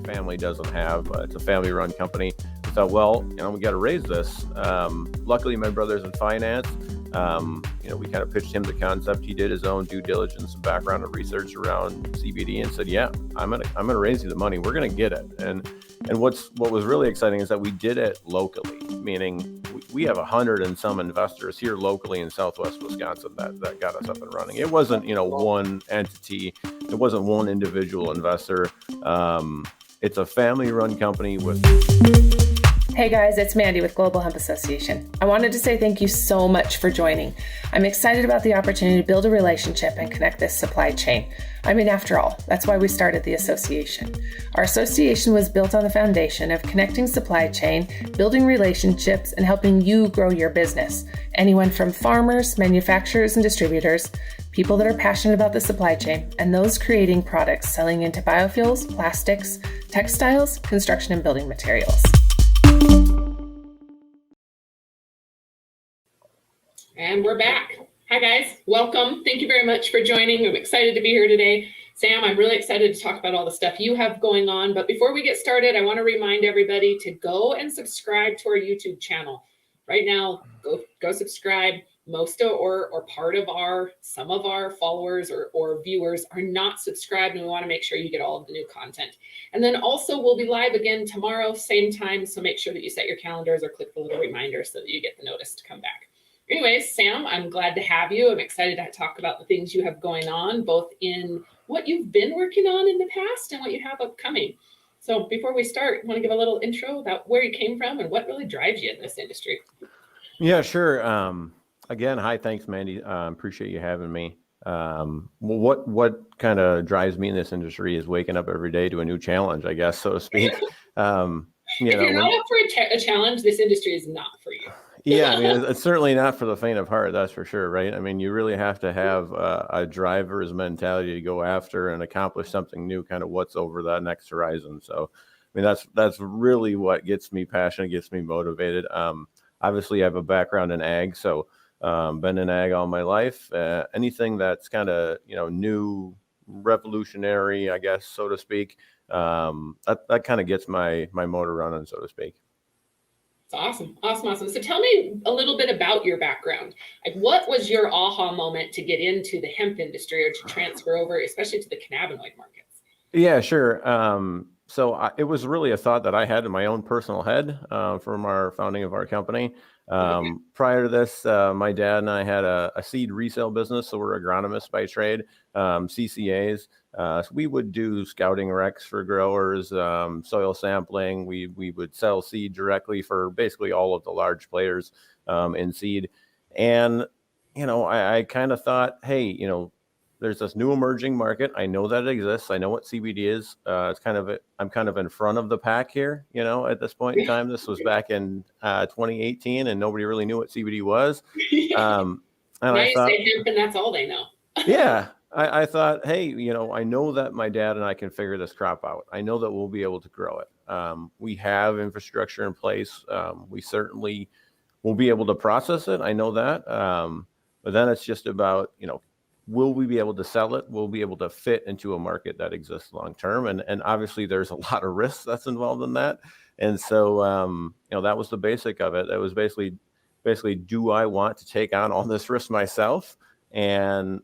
family doesn't have. It's a family-run company. We thought, well, we got to raise this. Luckily, my brother's in finance. We kind of pitched him the concept. He did his own due diligence and background and research around CBD and said, yeah, I'm gonna raise you the money. We're gonna get it. And what was really exciting is that we did it locally, meaning we have 100 and some investors here locally in Southwest Wisconsin that got us up and running. It wasn't, one entity. It wasn't one individual investor. It's a family-run company with... Hey guys, it's Mandi with Global Hemp Association. I wanted to say thank you so much for joining. I'm excited about the opportunity to build a relationship and connect this supply chain. I mean, after all, that's why we started the association. Our association was built on the foundation of connecting supply chain, building relationships, and helping you grow your business. Anyone from farmers, manufacturers, and distributors, people that are passionate about the supply chain, and those creating products selling into biofuels, plastics, textiles, construction, and building materials. And we're back. Hi guys, welcome. Thank you very much for joining. I'm excited to be here today. Sam, I'm really excited to talk about all the stuff you have going on. But before we get started, I want to remind everybody to go and subscribe to our YouTube channel. Right now, go subscribe. Most or part of some of our followers or viewers are not subscribed, and we want to make sure you get all of the new content. And then also we'll be live again tomorrow, same time. So make sure that you set your calendars or click the little reminder so that you get the notice to come back. Anyways, Sam, I'm glad to have you. I'm excited to talk about the things you have going on, both in what you've been working on in the past and what you have upcoming. So before we start, want to give a little intro about where you came from and what really drives you in this industry? Yeah, sure. Again, hi, thanks, Mandi. Appreciate you having me. What kind of drives me in this industry is waking up every day to a new challenge, I guess, so to speak. If you're not up for a challenge, this industry is not for you. Yeah, I mean, it's certainly not for the faint of heart, that's for sure, right? I mean, you really have to have a driver's mentality to go after and accomplish something new, kind of what's over that next horizon. So, I mean, that's really what gets me passionate, gets me motivated. Obviously, I have a background in ag, so been in ag all my life. Anything that's kind of, new, revolutionary, I guess, so to speak, that kind of gets my motor running, so to speak. It's awesome. So tell me a little bit about your background. Like, what was your aha moment to get into the hemp industry or to transfer over, especially to the cannabinoid markets? Yeah, sure. It was really a thought that I had in my own personal head from our founding of our company. Prior to this, my dad and I had a seed resale business, so we're agronomists by trade, CCAs. So we would do scouting recs for growers, soil sampling. We would sell seed directly for basically all of the large players in seed. And, I kind of thought, hey, there's this new emerging market. I know that it exists. I know what CBD is. I'm kind of in front of the pack here, at this point in time. This was back in 2018 and nobody really knew what CBD was. And now I thought, say hemp and that's all they know. Yeah. I thought, hey, I know that my dad and I can figure this crop out. I know that we'll be able to grow it. We have infrastructure in place. We certainly will be able to process it. I know that. But then it's just about, will we be able to sell it? Will we be able to fit into a market that exists long term? And obviously there's a lot of risks that's involved in that. And so, that was the basic of it. It was basically, do I want to take on all this risk myself? And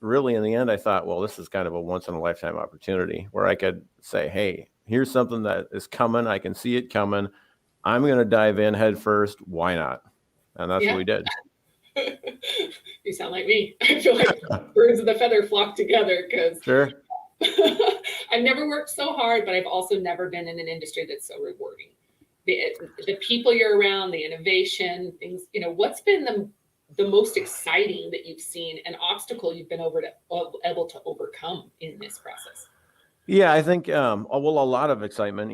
really in the end, I thought, well, this is kind of a once in a lifetime opportunity where I could say, hey, here's something that is coming. I can see it coming. I'm going to dive in head first. Why not? And that's what we did. You sound like me. I feel like birds of the feather flock together because sure. I've never worked so hard, but I've also never been in an industry that's so rewarding. The people you're around, the innovation, things, what's been the most exciting that you've seen, an obstacle you've been able to overcome in this process? Yeah, I think, a lot of excitement,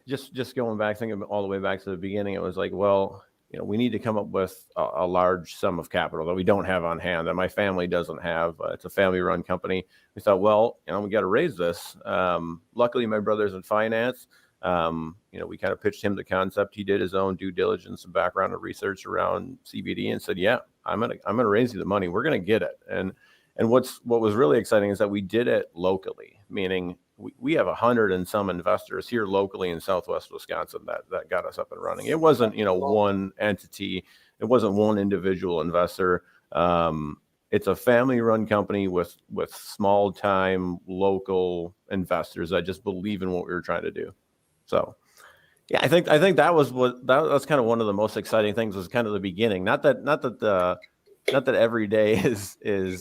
just going back, thinking all the way back to the beginning, it was like, well, we need to come up with a large sum of capital that we don't have on hand, that my family doesn't have. It's a family-run company. We thought, well, we got to raise this. Luckily, my brother's in finance. We kind of pitched him the concept. He did his own due diligence and background and research around CBD and said, yeah, I'm gonna raise you the money. We're gonna get it. And what was really exciting is that we did it locally, meaning we have 100 and some investors here locally in Southwest Wisconsin that got us up and running. It wasn't, one entity. It wasn't one individual investor. It's a family-run company with small-time local investors that just believe in what we were trying to do. So, yeah, I think that was that's kind of one of the most exciting things, was kind of the beginning. Not that every day is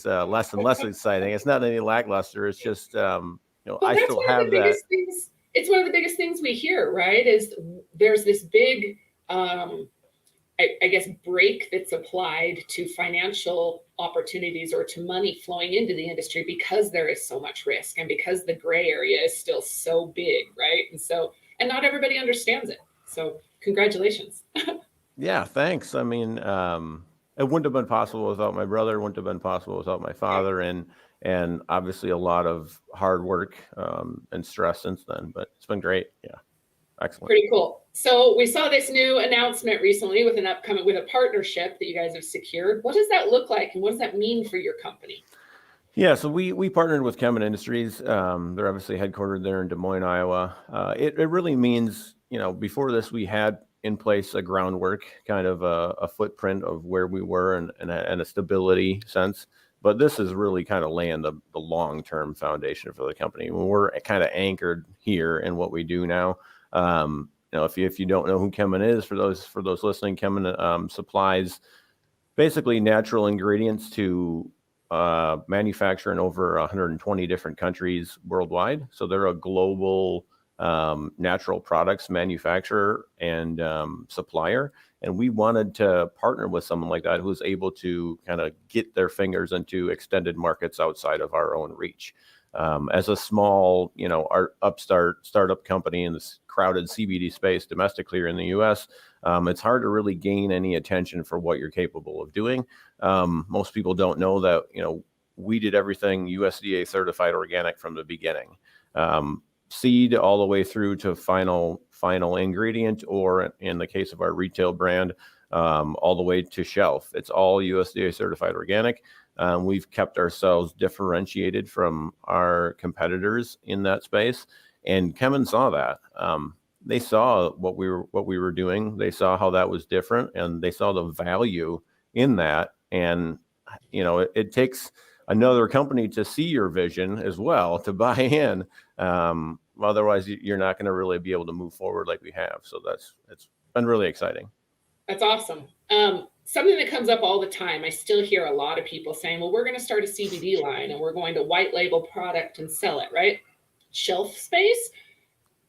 less and less exciting. It's not any lackluster. It's just I still have that. It's one of the biggest things we hear, right? Is there's this big I guess break that's applied to financial opportunities or to money flowing into the industry because there is so much risk and because the gray area is still so big, right? And not everybody understands it. So congratulations. Yeah, thanks. I mean, it wouldn't have been possible without my brother. It wouldn't have been possible without my father, and obviously a lot of hard work and stress since then. But it's been great. Yeah, excellent. Pretty cool. So we saw this new announcement recently with a partnership that you guys have secured. What does that look like, and what does that mean for your company? Yeah, so we partnered with Hemp Industries. They're obviously headquartered there in Des Moines, Iowa. It really means, before this, we had in place a groundwork, kind of a footprint of where we were and a stability sense. But this is really kind of laying the long-term foundation for the company. We're kind of anchored here in what we do now. If you don't know who Kemin is, for those listening, Kemin supplies basically natural ingredients to manufacture in over 120 different countries worldwide. So they're a global natural products manufacturer and supplier. And we wanted to partner with someone like that who was able to kind of get their fingers into extended markets outside of our own reach. As a small, startup company in this crowded CBD space domestically here in the U.S., it's hard to really gain any attention for what you're capable of doing. Most people don't know that, we did everything USDA certified organic from the beginning, seed all the way through to final ingredient, or in the case of our retail brand, all the way to shelf. It's all USDA certified organic. We've kept ourselves differentiated from our competitors in that space, and Kemin saw that. They saw what we were doing. They saw how that was different, and they saw the value in that. And it takes another company to see your vision as well, to buy in. Otherwise, you're not going to really be able to move forward like we have. So it's been really exciting. That's awesome. Something that comes up all the time, I still hear a lot of people saying, well, we're going to start a CBD line and we're going to white label product and sell it, right? Shelf space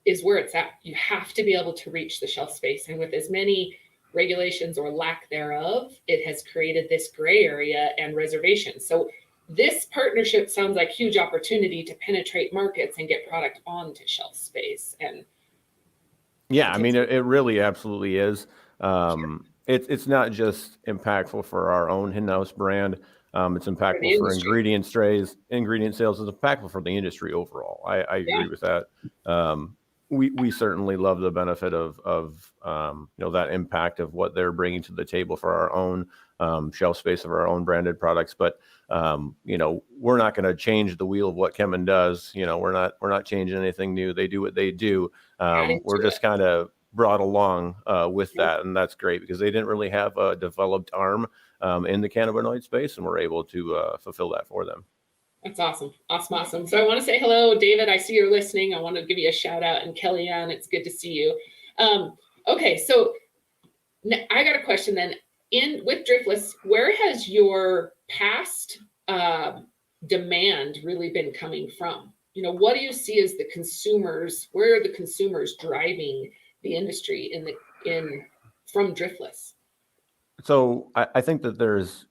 is where it's at. You have to be able to reach the shelf space. And with as many regulations or lack thereof, it has created this gray area and reservation. So this partnership sounds like huge opportunity to penetrate markets and get product onto shelf space. And yeah, I mean, it really absolutely is. Sure. It's not just impactful for our own in-house brand. It's impactful for ingredient sales. It's impactful for the industry overall. I agree with that. We certainly love the benefit of that impact of what they're bringing to the table for our own shelf space of our own branded products. But we're not going to change the wheel of what Kemin does. We're not changing anything new. They do what they do. We're just kind of brought along with that, and that's great because they didn't really have a developed arm in the cannabinoid space, and we're able to fulfill that for them. That's awesome. Awesome. So I want to say hello, David. I see you're listening. I want to give you a shout out, and Kellyanne, it's good to see you. Okay, so I got a question then. With Driftless, where has your past demand really been coming from? What do you see as the consumers? Where are the consumers driving the industry from Driftless? So I think that there's,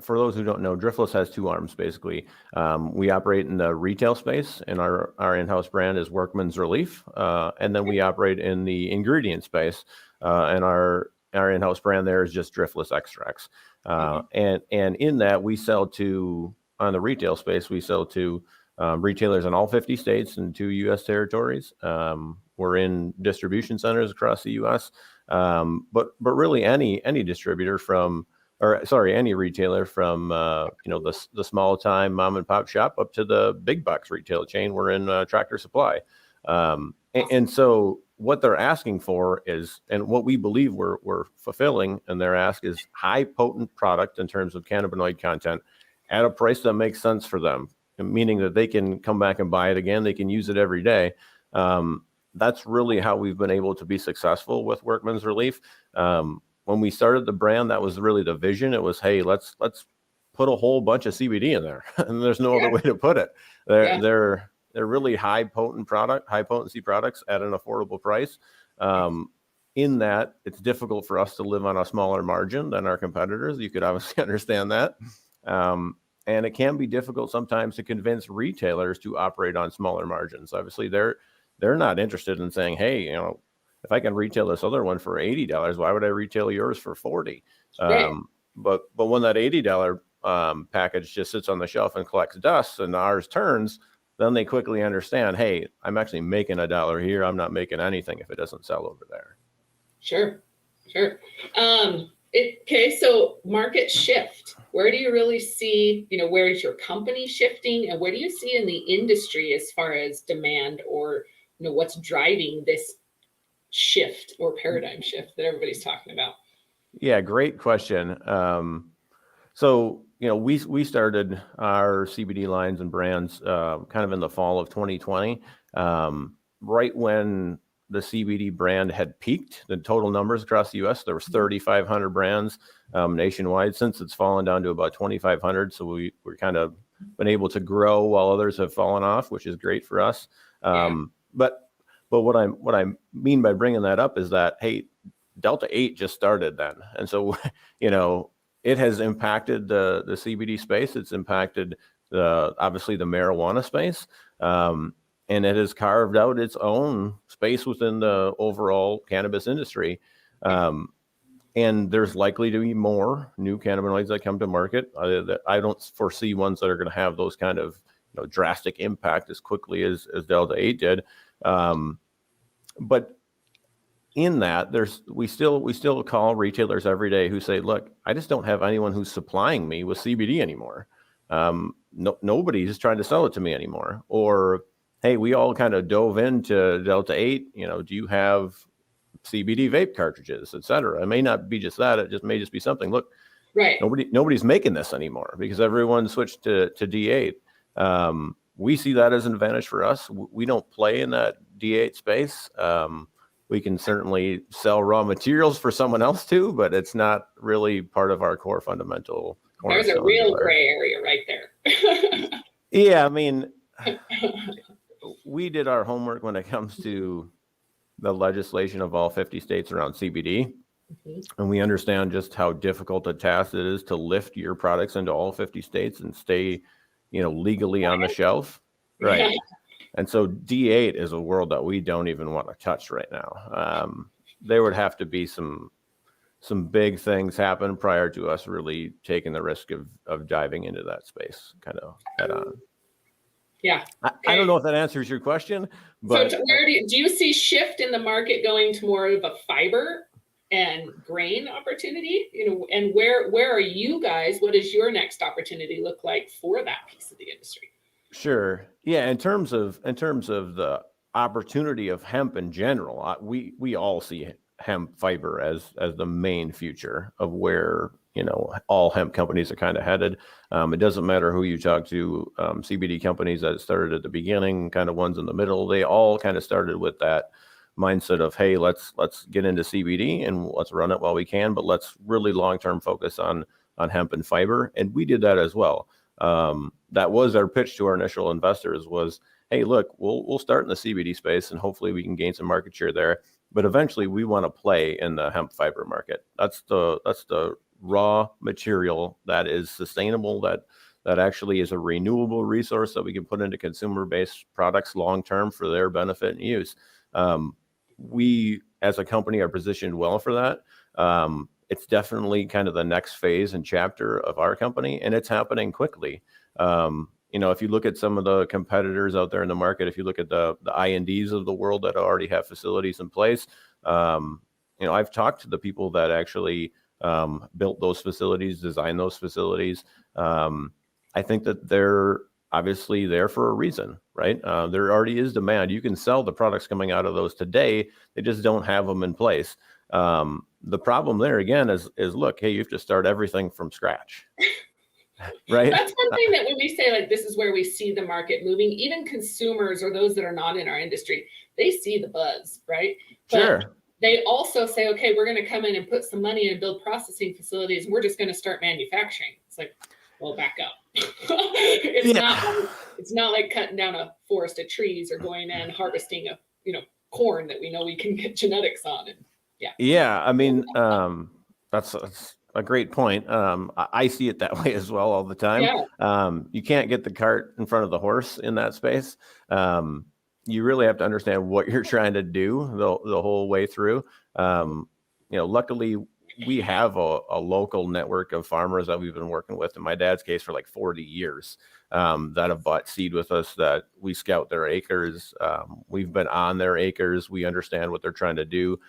for those who don't know, Driftless has two arms, basically. We operate in the retail space, and our in-house brand is Workman's Relief. And then we operate in the ingredient space, and our in-house brand there is just Driftless Extracts. And in that, we sell on the retail space, we sell to retailers in all 50 states and 2 U.S. territories. We're in distribution centers across the U.S., but really any distributor from any retailer from, the small time mom and pop shop up to the big box retail chain. We're in Tractor Supply. And so what they're asking for is, and what we believe we're fulfilling in their ask, is high potent product in terms of cannabinoid content at a price that makes sense for them, meaning that they can come back and buy it again. They can use it every day. That's really how we've been able to be successful with Workman's Relief. When we started the brand, that was really the vision. It was, hey, let's put a whole bunch of CBD in there, and there's no other way to put it. They're really high potency products at an affordable price. In that, it's difficult for us to live on a smaller margin than our competitors. You could obviously understand that. And it can be difficult sometimes to convince retailers to operate on smaller margins. Obviously, they're not interested in saying, hey, if I can retail this other one for $80, why would I retail yours for $40? Right. But when that $80 package just sits on the shelf and collects dust and ours turns, then they quickly understand, hey, I'm actually making $1 here. I'm not making anything if it doesn't sell over there. Sure. Okay, so market shift. Where do you really see, where is your company shifting, and where do you see in the industry as far as demand, or what's driving this shift or paradigm shift that everybody's talking about? Yeah, great question. So we started our CBD lines and brands kind of in the fall of 2020, right when the CBD brand had peaked. The total numbers across the U.S., there was 3,500 brands nationwide. Since it's fallen down to about 2,500, so we're kind of been able to grow while others have fallen off, which is great for us. But what I mean by bringing that up is that, hey, Delta 8 just started then, and so it has impacted the CBD space. It's impacted obviously the marijuana space. And it has carved out its own space within the overall cannabis industry. And there's likely to be more new cannabinoids that come to market. I don't foresee ones that are going to have those kind of drastic impact as quickly as Delta 8 did. But in that, we still call retailers every day who say, look, I just don't have anyone who's supplying me with CBD anymore. Nobody's trying to sell it to me anymore. Or, hey, we all kind of dove into Delta 8. Do you have CBD vape cartridges, et cetera? It may not be just that. It may just be something. Look, right. Nobody's making this anymore because everyone switched to D8. We see that as an advantage for us. We don't play in that D8 space. We can certainly sell raw materials for someone else too, but it's not really part of our core fundamental. There's a real gray area right there. Yeah, I mean, we did our homework when it comes to the legislation of all 50 states around CBD. And we understand just how difficult a task it is to lift your products into all 50 states and stay, legally on the shelf. Right. Yeah. And so D8 is a world that we don't even want to touch right now. There would have to be some big things happen prior to us really taking the risk of diving into that space kind of head on. Yeah. Okay. I don't know if that answers your question, but so where do you see shift in the market going to more of a fiber and grain opportunity? And where are you guys? What does your next opportunity look like for that piece of the industry? Sure. Yeah. In terms of the opportunity of hemp in general, we all see hemp fiber as the main future of where all hemp companies are kind of headed. It doesn't matter who you talk to. CBD companies that started at the beginning, kind of ones in the middle, they all kind of started with that mindset of, hey, let's get into CBD and let's run it while we can, but let's really long-term focus on hemp and fiber. And we did that as well. That was our pitch to our initial investors was, hey, look, we'll start in the CBD space and hopefully we can gain some market share there. But eventually we want to play in the hemp fiber market. That's the raw material that is sustainable, that actually is a renewable resource that we can put into consumer-based products long-term for their benefit and use. We, as a company, are positioned well for that. It's definitely kind of the next phase and chapter of our company, and it's happening quickly. If you look at some of the competitors out there in the market, if you look at the INDs of the world that already have facilities in place, I've talked to the people that actually built those facilities, designed those facilities. I think that they're obviously there for a reason, right? There already is demand. You can sell the products coming out of those today. They just don't have them in place. The problem there again is look, hey, you have to start everything from scratch, right? That's one thing that when we say like this is where we see the market moving, even consumers or those that are not in our industry, they see the buzz, right? Sure. But they also say, okay, we're going to come in and put some money and build processing facilities, and we're just going to start manufacturing. It's like, well, back up. It's not like cutting down a forest of trees or going and harvesting a corn that we know we can get genetics on. And yeah, I mean, that's a great point. I see it that way as well all the time. Yeah. You can't get the cart in front of the horse in that space. You really have to understand what you're trying to do the whole way through. Luckily we have a local network of farmers that we've been working with, in my dad's case, for like 40 years, that have bought seed with us, that we scout their acres. We've been on their acres. We understand what they're trying to do.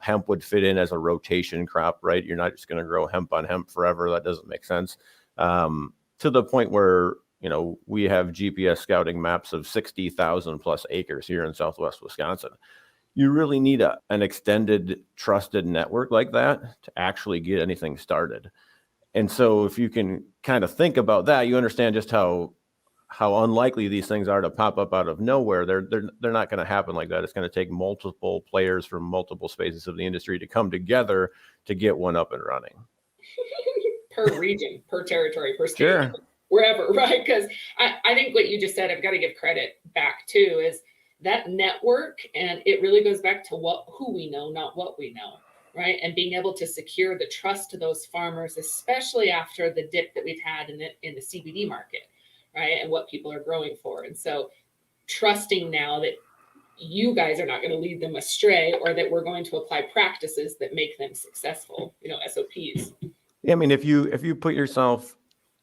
Hemp would fit in as a rotation crop, right? You're not just going to grow hemp on hemp forever. That doesn't make sense. To the point where, we have GPS scouting maps of 60,000 plus acres here in Southwest Wisconsin. You really need an extended, trusted network like that to actually get anything started. And so if you can kind of think about that, you understand just how unlikely these things are to pop up out of nowhere. They're not going to happen like that. It's going to take multiple players from multiple spaces of the industry to come together to get one up and running. Per region, per territory, per state, sure. Wherever, right? Because I think what you just said, I've got to give credit back to, is that network, and it really goes back to who we know, not what we know, right? And being able to secure the trust of those farmers, especially after the dip that we've had in the CBD market, right? And what people are growing for. And so trusting now that you guys are not going to lead them astray, or that we're going to apply practices that make them successful, SOPs. Yeah, I mean, if you put yourself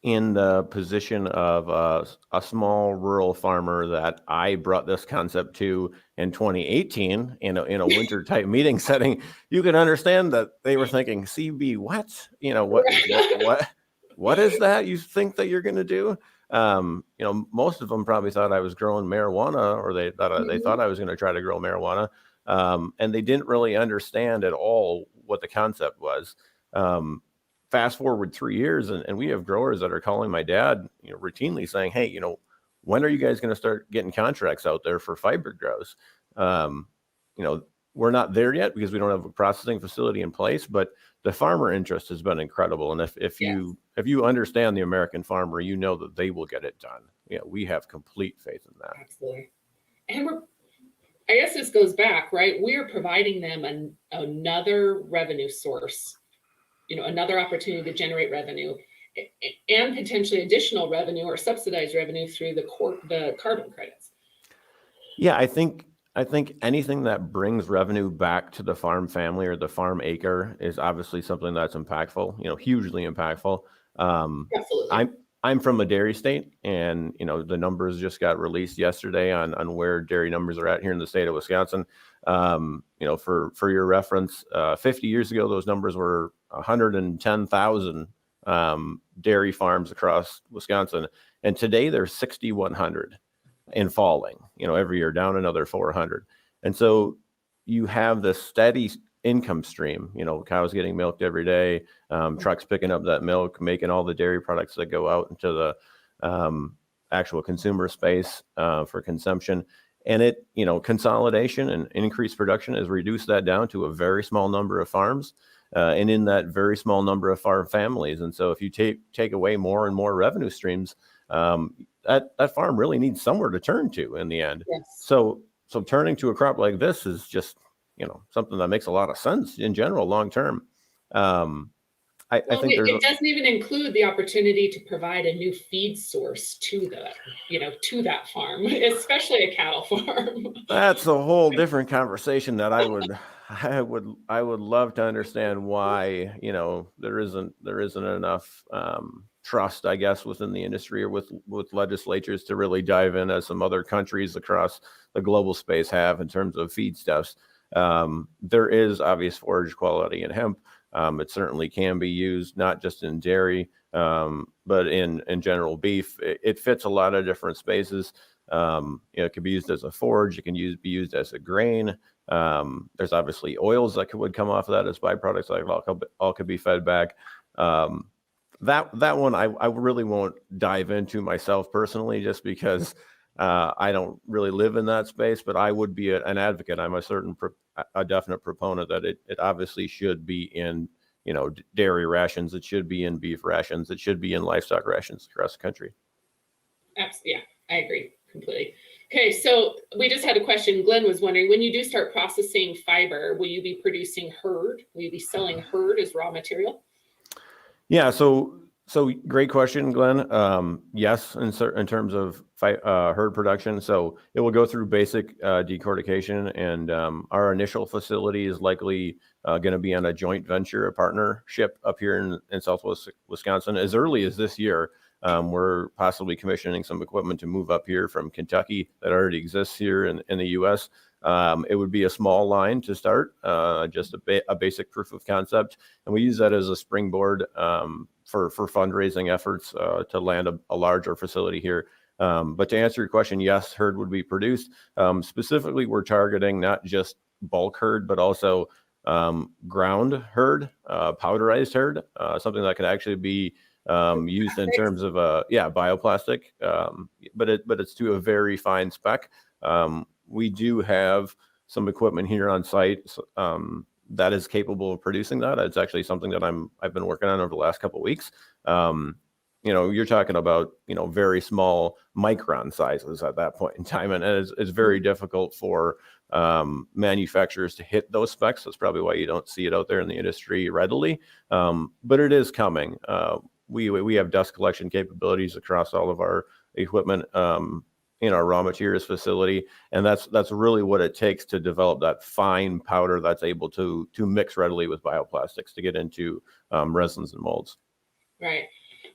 in the position of a small rural farmer that I brought this concept to in 2018 in a winter type meeting setting, you can understand that they were thinking, CB, what? What is that you think that you're going to do? Most of them probably thought I was growing marijuana, or they thought I was going to try to grow marijuana. And they didn't really understand at all what the concept was. Fast forward 3 years, and we have growers that are calling my dad, routinely saying, hey, when are you guys going to start getting contracts out there for fiber grows? We're not there yet because we don't have a processing facility in place, but the farmer interest has been incredible. And if you understand the American farmer, you know that they will get it done. We have complete faith in that. Absolutely. And I guess this goes back, right? We're providing them another revenue source, another opportunity to generate revenue, and potentially additional revenue or subsidized revenue through the carbon credits. Yeah, I think anything that brings revenue back to the farm family or the farm acre is obviously something that's impactful, hugely impactful. Absolutely. I'm from a dairy state, and the numbers just got released yesterday on where dairy numbers are at here in the state of Wisconsin. For your reference, 50 years ago, those numbers were 110,000 dairy farms across Wisconsin, and today there's 6,100 and falling. Every year down another 400, and so you have this steady income stream. Cows getting milked every day, trucks picking up that milk, making all the dairy products that go out into the actual consumer space for consumption. And it, consolidation and increased production has reduced that down to a very small number of farms, and in that very small number of farm families. And so if you take away more and more revenue streams, that farm really needs somewhere to turn to in the end. Yes. So turning to a crop like this is just, something that makes a lot of sense in general, long term. I think it doesn't even include the opportunity to provide a new feed source to that farm, especially a cattle farm. That's a whole different conversation that I would love to understand why, there isn't enough trust, I guess, within the industry or with legislatures to really dive in, as some other countries across the global space have in terms of feedstuffs. There is obvious forage quality in hemp. It certainly can be used not just in dairy, but in general beef. It fits a lot of different spaces. It can be used as a forage. It can be used as a grain. There's obviously oils that would come off of that as byproducts, like all could be fed back. That one I really won't dive into myself personally, just because I don't really live in that space. But I would be an advocate. I'm a definite proponent that it obviously should be in dairy rations. It should be in beef rations. It should be in livestock rations across the country. Absolutely, yeah, I agree completely. Okay, so we just had a question. Glenn was wondering, when you do start processing fiber, will you be producing hurd? Will you be selling hurd as raw material? Yeah, so great question, Glenn. Yes, in terms of herd production, so it will go through basic decortication, and our initial facility is likely going to be on a joint venture, a partnership up here in Southwest Wisconsin as early as this year. We're possibly commissioning some equipment to move up here from Kentucky that already exists here in the U.S. It would be a small line to start, just a basic proof of concept. And we use that as a springboard for fundraising efforts to land a larger facility here. But to answer your question, yes, herd would be produced. Specifically, we're targeting not just bulk herd, but also ground herd, powderized herd, something that can actually be used in terms of bioplastic, but it's to a very fine spec. We do have some equipment here on site that is capable of producing that. It's actually something that I've been working on over the last couple of weeks. You're talking about very small micron sizes at that point in time, and it's very difficult for manufacturers to hit those specs. That's probably why you don't see it out there in the industry readily, but it is coming. We have dust collection capabilities across all of our equipment in our raw materials facility, and that's really what it takes to develop that fine powder that's able to mix readily with bioplastics to get into resins and molds. Right.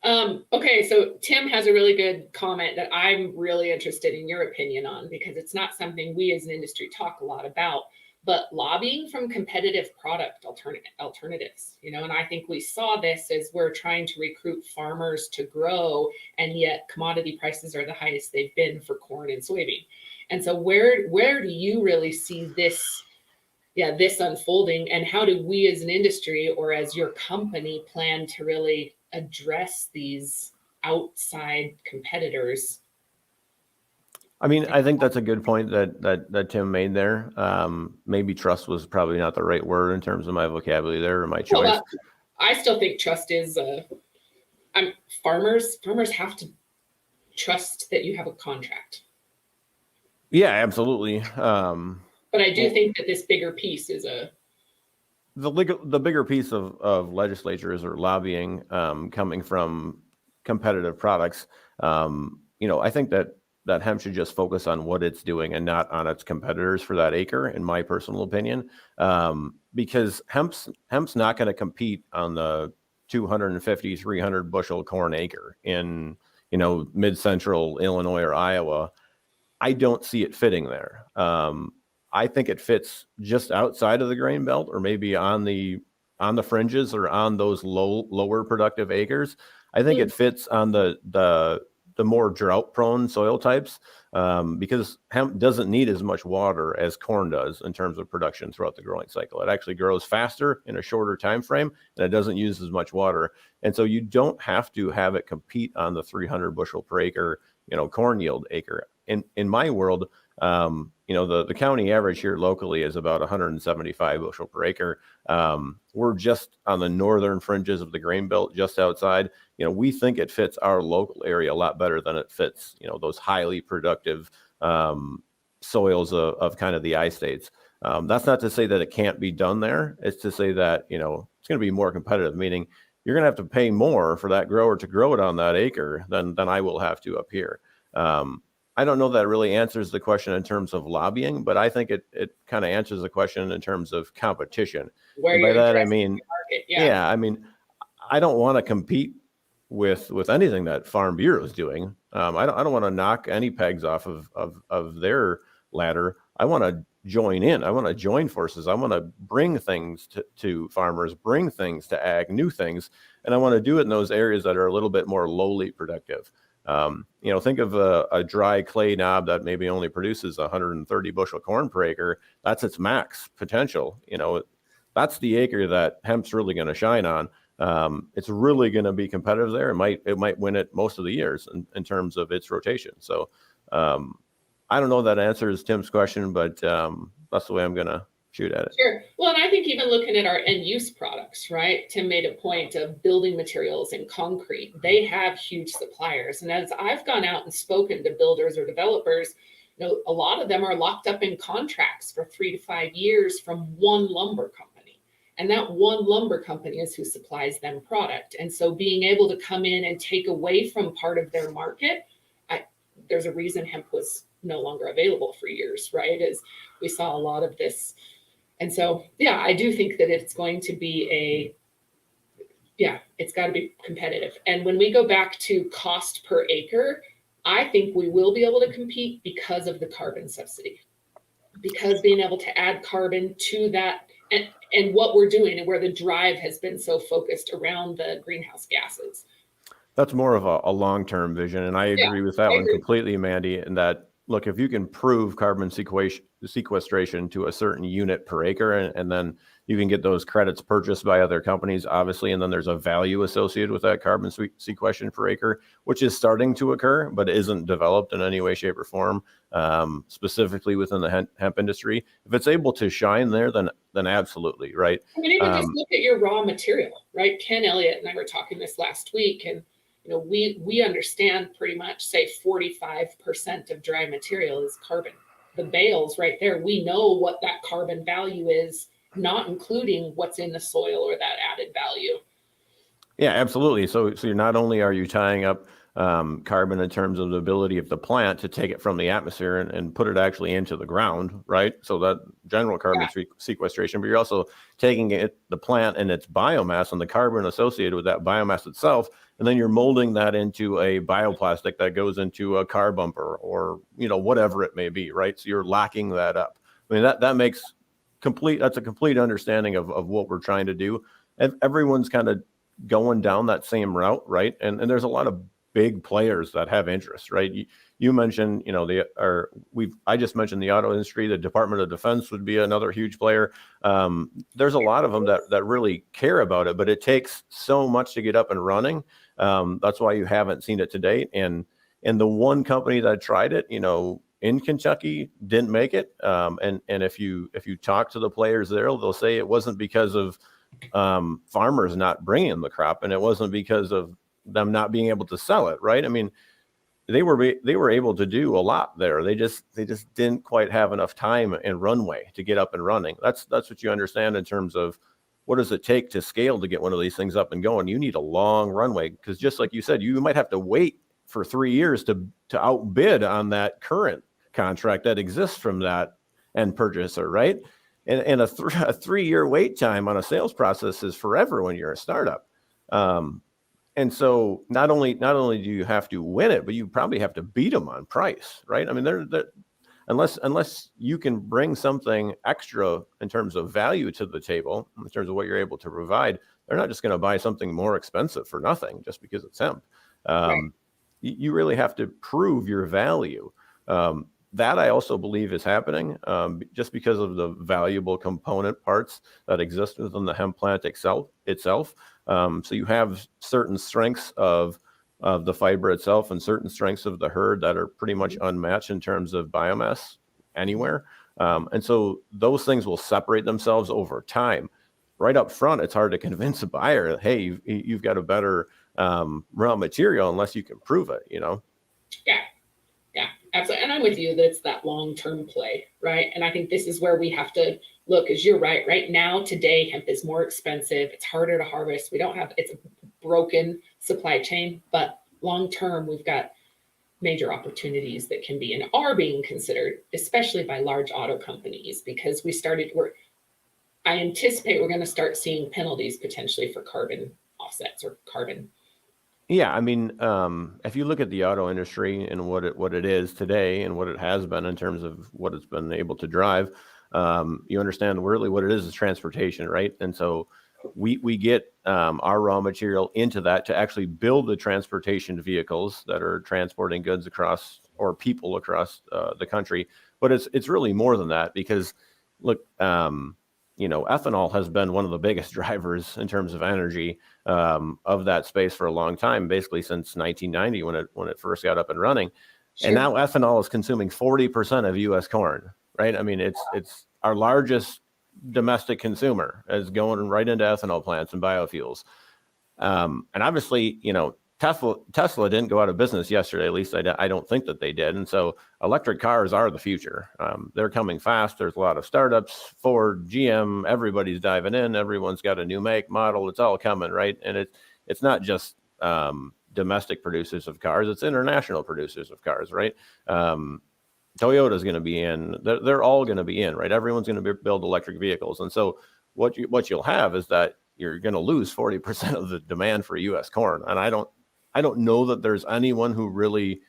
Okay, so Tim has a really good comment that I'm really interested in your opinion on, because it's not something we as an industry talk a lot about, but lobbying from competitive product alternatives, and I think we saw this as we're trying to recruit farmers to grow, and yet commodity prices are the highest they've been for corn and soybean. And so where do you really see this unfolding, and how do we as an industry or as your company plan to really address these outside competitors? I mean, I think that's a good point that Tim made there. Maybe trust was probably not the right word in terms of my vocabulary there, or my choice. Well, I still think trust is farmers have to trust that you have a contract. Yeah, absolutely. But I do think that this bigger piece is the bigger piece of legislatures or lobbying coming from competitive products. I think that hemp should just focus on what it's doing and not on its competitors for that acre, in my personal opinion, because hemp's not going to compete on the 250, 300 bushel corn acre in mid-central Illinois or Iowa. I don't see it fitting there. I think it fits just outside of the grain belt, or maybe on the fringes or on those lower productive acres. I think it fits on the more drought prone soil types, because hemp doesn't need as much water as corn does in terms of production throughout the growing cycle. It actually grows faster in a shorter time frame, and it doesn't use as much water. And so you don't have to have it compete on the 300 bushel per acre, corn yield acre. In my world, the county average here locally is about 175 bushel per acre. We're just on the northern fringes of the grain belt, just outside. We think it fits our local area a lot better than it fits, those highly productive soils of kind of the I-states. That's not to say that it can't be done there. It's to say that, it's going to be more competitive, meaning you're going to have to pay more for that grower to grow it on that acre than I will have to up here. I don't know that really answers the question in terms of lobbying, but I think it kind of answers the question in terms of competition. Where by that, I mean, I mean, I don't want to compete with anything that Farm Bureau is doing. I don't want to knock any pegs off of their ladder. I want join in. I want to join forces. I want to bring things to farmers, bring things to ag, new things. And I want to do it in those areas that are a little bit more lowly productive. Think of a dry clay knob that maybe only produces 130 bushel corn per acre. That's its max potential. That's the acre that hemp's really going to shine on. It's really going to be competitive there. It might win it most of the years in terms of its rotation. So I don't know if that answers Tim's question, but that's the way I'm going to shoot at it. Sure. Well, and I think even looking at our end use products, right? Tim made a point of building materials and concrete. They have huge suppliers. And as I've gone out and spoken to builders or developers, a lot of them are locked up in contracts for 3 to 5 years from one lumber company. And that one lumber company is who supplies them product. And so being able to come in and take away from part of their market, there's a reason hemp was no longer available for years, right? As we saw a lot of this. And so, I do think that it's going to be it's got to be competitive. And when we go back to cost per acre, I think we will be able to compete because of the carbon subsidy, because being able to add carbon to that and what we're doing and where the drive has been so focused around the greenhouse gases. That's more of a long-term vision. And I agree with that one completely, Mandi, and that, look, if you can prove carbon sequestration to a certain unit per acre, and then you can get those credits purchased by other companies, obviously, and then there's a value associated with that carbon sequestration per acre, which is starting to occur, but isn't developed in any way, shape, or form, specifically within the hemp industry. If it's able to shine there, then absolutely, right? I mean, even just look at your raw material, right? Ken Elliott and I were talking this last week, and we understand pretty much, say 45% of dry material is carbon. The bales right there, we know what that carbon value is, not including what's in the soil or that added value. Yeah, absolutely. So you're not only are you tying up carbon in terms of the ability of the plant to take it from the atmosphere and put it actually into the ground, right? So that general carbon sequestration, but you're also taking the plant and its biomass and the carbon associated with that biomass itself, and then you're molding that into a bioplastic that goes into a car bumper or whatever it may be, right? So you're locking that up. I mean, that makes that's a complete understanding of what we're trying to do. And everyone's kind of going down that same route, right? And there's a lot of big players that have interest, right? You mentioned, I just mentioned the auto industry. The Department of Defense would be another huge player. There's a lot of them that really care about it, but it takes so much to get up and running. That's why you haven't seen it to date. And the one company that tried it, in Kentucky didn't make it. And if you talk to the players there, they'll say it wasn't because of farmers not bringing the crop, and it wasn't because of them not being able to sell it, right? I mean, they were able to do a lot there. They just didn't quite have enough time and runway to get up and running. That's what you understand in terms of what does it take to scale to get one of these things up and going. You need a long runway, because just like you said, you might have to wait for 3 years to outbid on that current contract that exists from that end purchaser, right? And a 3-year wait time on a sales process is forever when you're a startup. And so not only do you have to win it, but you probably have to beat them on price, right? I mean, unless you can bring something extra in terms of value to the table, in terms of what you're able to provide, they're not just going to buy something more expensive for nothing just because it's hemp. Right. You really have to prove your value. That I also believe is happening just because of the valuable component parts that exist within the hemp plant itself. So you have certain strengths of the fiber itself and certain strengths of the herd that are pretty much unmatched in terms of biomass anywhere. And so those things will separate themselves over time. Right up front, it's hard to convince a buyer, hey, you've got a better raw material unless you can prove it, Yeah, absolutely. And I'm with you that it's that long-term play, right? And I think this is where we have to look, because you're right. Right now, today, hemp is more expensive. It's harder to harvest. It's a broken supply chain, but long-term, we've got major opportunities that can be and are being considered, especially by large auto companies, because I anticipate we're going to start seeing penalties potentially for carbon offsets or carbon Yeah, I mean, if you look at the auto industry and what it is today and what it has been in terms of what it's been able to drive, you understand really what it is transportation, right? And so we get our raw material into that to actually build the transportation vehicles that are transporting goods across or people across the country. But it's really more than that because look, ethanol has been one of the biggest drivers in terms of energy of that space for a long time, basically since 1990 when it first got up and running. Sure. And now ethanol is consuming 40% of U.S. corn, right? I mean, it's our largest domestic consumer is going right into ethanol plants and biofuels. And obviously, Tesla didn't go out of business yesterday. At least I don't think that they did. And so electric cars are the future. They're coming fast. There's a lot of startups, Ford, GM, everybody's diving in. Everyone's got a new make model. It's all coming, right? And it's not just domestic producers of cars. It's international producers of cars, right? Toyota's going to be in. They're all going to be in, right? Everyone's going to build electric vehicles. And so what you'll have is that you're going to lose 40% of the demand for U.S. corn. And I don't know that there's anyone who really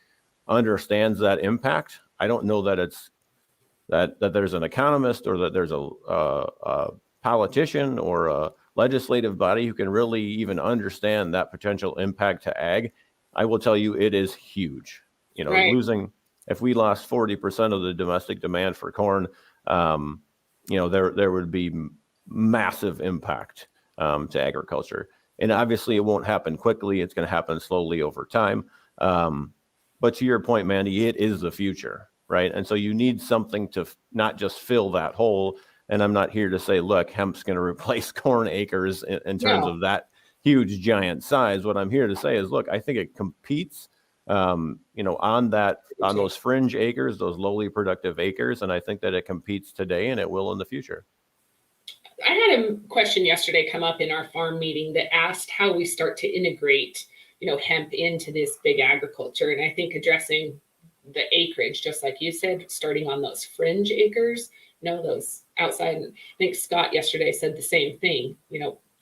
understands that impact. I don't know that it's that there's an economist or that there's a politician or a legislative body who can really even understand that potential impact to ag. I will tell you, it is huge. Right. If we lost 40% of the domestic demand for corn, there would be massive impact to agriculture. And obviously it won't happen quickly. It's going to happen slowly over time. But to your point, Mandi, it is the future, right? And so you need something to not just fill that hole. And I'm not here to say, look, hemp's going to replace corn acres in terms of that huge giant size. What I'm here to say is, look, I think it competes, on those fringe acres, those lowly productive acres. And I think that it competes today and it will in the future. I had a question yesterday come up in our farm meeting that asked how we start to integrate, hemp into this big agriculture. And I think addressing the acreage, just like you said, starting on those fringe acres, those outside. And I think Scott yesterday said the same thing,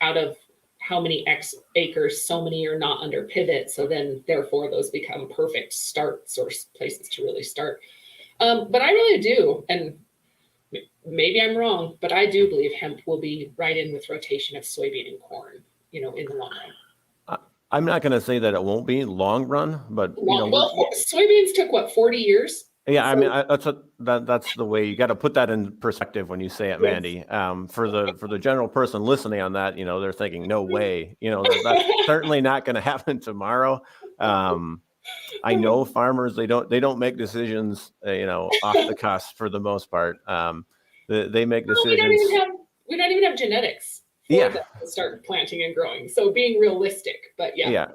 out of how many X acres, so many are not under pivot. So then therefore those become perfect starts or places to really start. But I really do. And maybe I'm wrong, but I do believe hemp will be right in with rotation of soybean and corn, in the long run. I'm not going to say that it won't be long run, but soybeans took 40 years. Yeah, I mean that's the way you got to put that in perspective when you say it, Mandi. For the general person listening on that, they're thinking, no way, that's certainly not going to happen tomorrow. I know farmers, they don't make decisions, off the cusp for the most part. They make decisions. We don't even have genetics for them to start planting and growing. So being realistic, but yeah.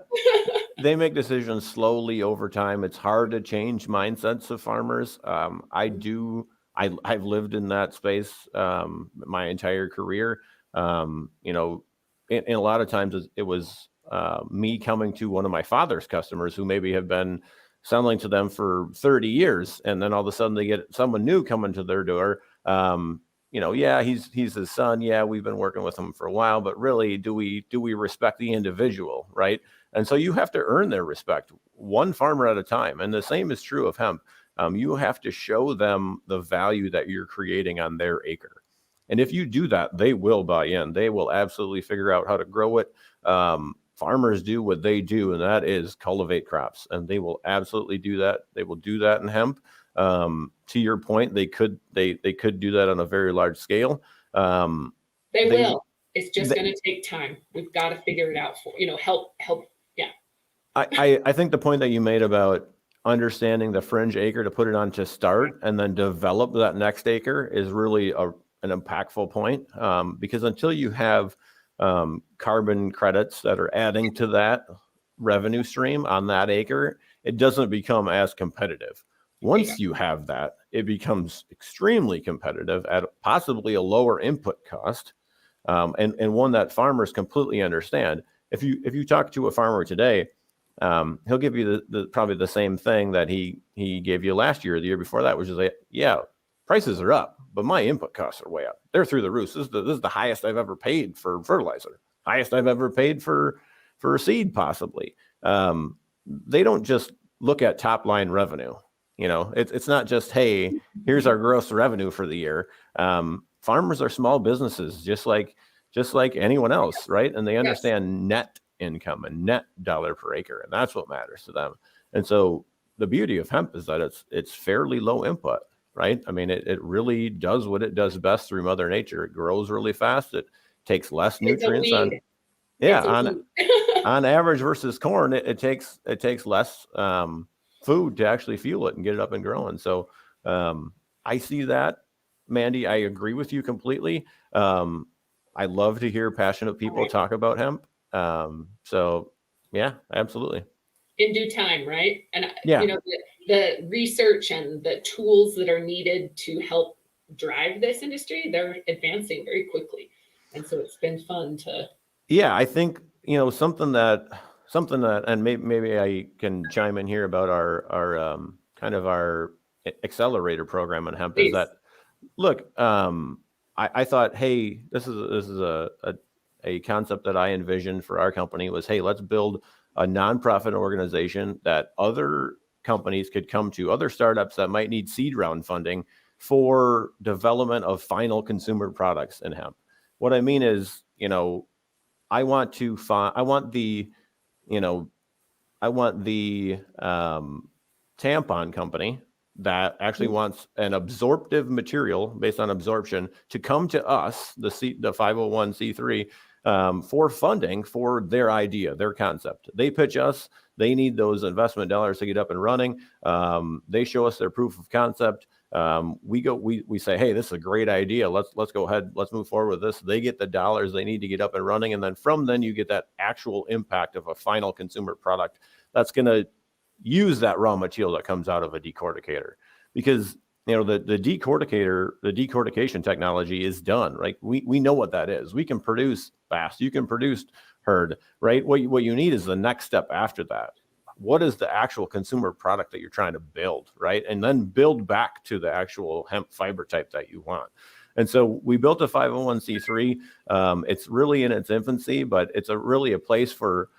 They make decisions slowly over time. It's hard to change mindsets of farmers. I've lived in that space my entire career. And a lot of times it was me coming to one of my father's customers who maybe have been selling to them for 30 years. And then all of a sudden they get someone new coming to their door. He's his son. Yeah, we've been working with him for a while, but really, do we respect the individual, right? And so you have to earn their respect, one farmer at a time. And the same is true of hemp. You have to show them the value that you're creating on their acre. And if you do that, they will buy in. They will absolutely figure out how to grow it. Farmers do what they do, and that is cultivate crops. And they will absolutely do that. They will do that in hemp. To your point, they could do that on a very large scale. They will. It's just going to take time. We've got to figure it out. Help. Yeah. I think the point that you made about understanding the fringe acre to put it on to start and then develop that next acre is really an impactful point. Because until you have carbon credits that are adding to that revenue stream on that acre, it doesn't become as competitive. Once you have that, it becomes extremely competitive at possibly a lower input cost, and one that farmers completely understand. If you talk to a farmer today, he'll give you probably the same thing that he gave you last year or the year before that, which is prices are up, but my input costs are way up. They're through the roof. This is the highest I've ever paid for fertilizer, highest I've ever paid for seed possibly. they don't just look at top line revenue. It's not just, hey, here's our gross revenue for the year. Farmers are small businesses, just like anyone else, right? And they understand net income and net dollar per acre, and that's what matters to them. And so the beauty of hemp is that it's fairly low input, right? I mean, it really does what it does best through Mother Nature. It grows really fast. It takes less nutrients on average versus corn. It takes less food to actually fuel it and get it up and growing. So I see that, Mandi. I agree with you completely. I love to hear passionate people talk about hemp. So yeah, absolutely. In due time, right? And the research and the tools that are needed to help drive this industry, they're advancing very quickly. And so it's been fun to. Yeah, I think, something that, and maybe I can chime in here about our kind of our accelerator program on hemp. Please. Is that, look, I thought, hey, this is a concept that I envisioned for our company was, hey, let's build a nonprofit organization that other companies could come to, other startups that might need seed round funding for development of final consumer products in hemp. What I mean is, I want the tampon company that actually wants an absorptive material based on absorption to come to us, the 501c3, for funding for their idea, their concept. They pitch us. They need those investment dollars to get up and running. They show us their proof of concept. We say, hey, this is a great idea. Let's go ahead. Let's move forward with this. They get the dollars they need to get up and running. And then from then you get that actual impact of a final consumer product that's going to use that raw material that comes out of a decorticator, because the decortication technology is done, right? We know what that is. We can produce fast. You can produce herd, right? What you need is the next step after that. What is the actual consumer product that you're trying to build, right? And then build back to the actual hemp fiber type that you want. And so we built a 501c3. It's really in its infancy, but it's really a place for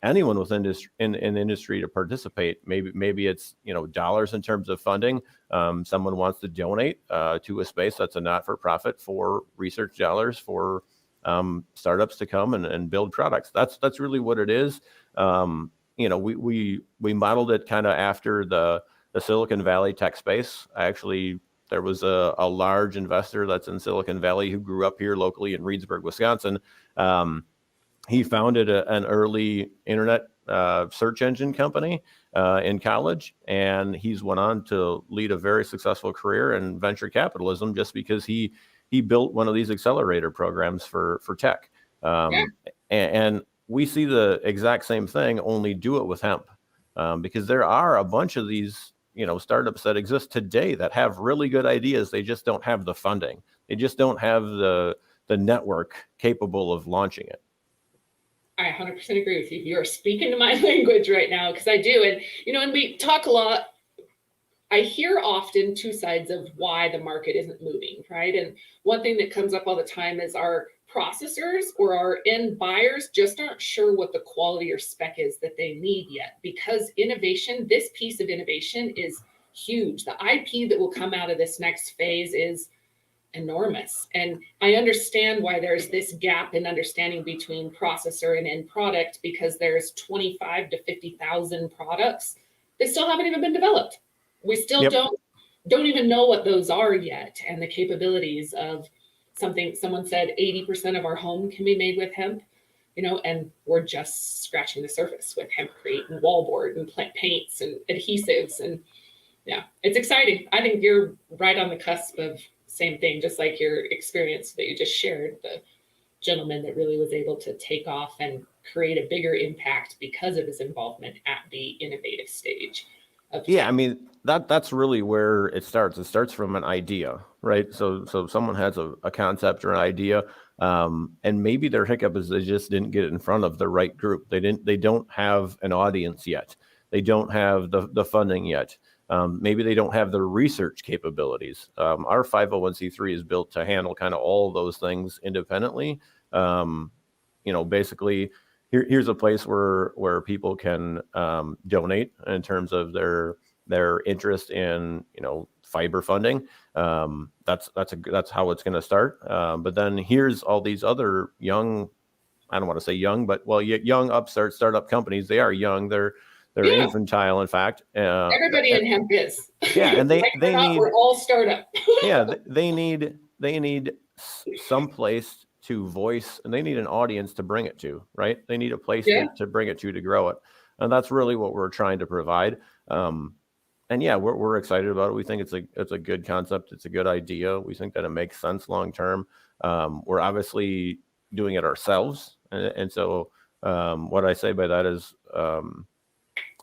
anyone within in industry to participate. Maybe it's dollars in terms of funding. Someone wants to donate to a space that's a not-for-profit for research dollars for startups to come and build products. That's really what it is. We modeled it kind of after the Silicon Valley tech space. Actually, there was a large investor that's in Silicon Valley who grew up here locally in Reedsburg, Wisconsin. He founded an early internet search engine company in college, and he's went on to lead a very successful career in venture capitalism just because he built one of these accelerator programs for tech. And we see the exact same thing, only do it with hemp, because there are a bunch of these startups that exist today that have really good ideas. They just don't have the funding. They just don't have the network capable of launching it. I 100% agree with you. You're speaking to my language right now, because I do. And we talk a lot. I hear often two sides of why the market isn't moving, right? And one thing that comes up all the time is our processors or our end buyers just aren't sure what the quality or spec is that they need yet, because innovation, this piece of innovation is huge. The IP that will come out of this next phase is enormous. And I understand why there's this gap in understanding between processor and end product, because there's 25 to 50,000 products that still haven't even been developed. We still don't even know what those are yet, and the capabilities of something. Someone said 80% of our home can be made with hemp, and we're just scratching the surface with hempcrete and wallboard and plant paints and adhesives. And yeah, it's exciting. I think you're right on the cusp of same thing, just like your experience that you just shared, the gentleman that really was able to take off and create a bigger impact because of his involvement at the innovative stage. I mean, that's really where it starts. It starts from an idea, right? So someone has a concept or an idea, and maybe their hiccup is they just didn't get it in front of the right group. They don't have an audience yet. They don't have the funding yet. Maybe they don't have the research capabilities. Our 501c3 is built to handle kind of all those things independently. Basically, here's a place where people can donate in terms of their interest in, fiber funding. That's how it's going to start. But then here's all these other young, I don't want to say young, but young upstart startup companies. They are young. They're Yeah. infantile, in fact. Everybody in hemp is. Yeah, and they need. We're all startup. Yeah, they need some place to voice, and they need an audience to bring it to, right? They need a place to bring it to grow it, and that's really what we're trying to provide. And yeah, we're excited about it. We think it's a good concept. It's a good idea. We think that it makes sense long term. We're obviously doing it ourselves, and so what I say by that is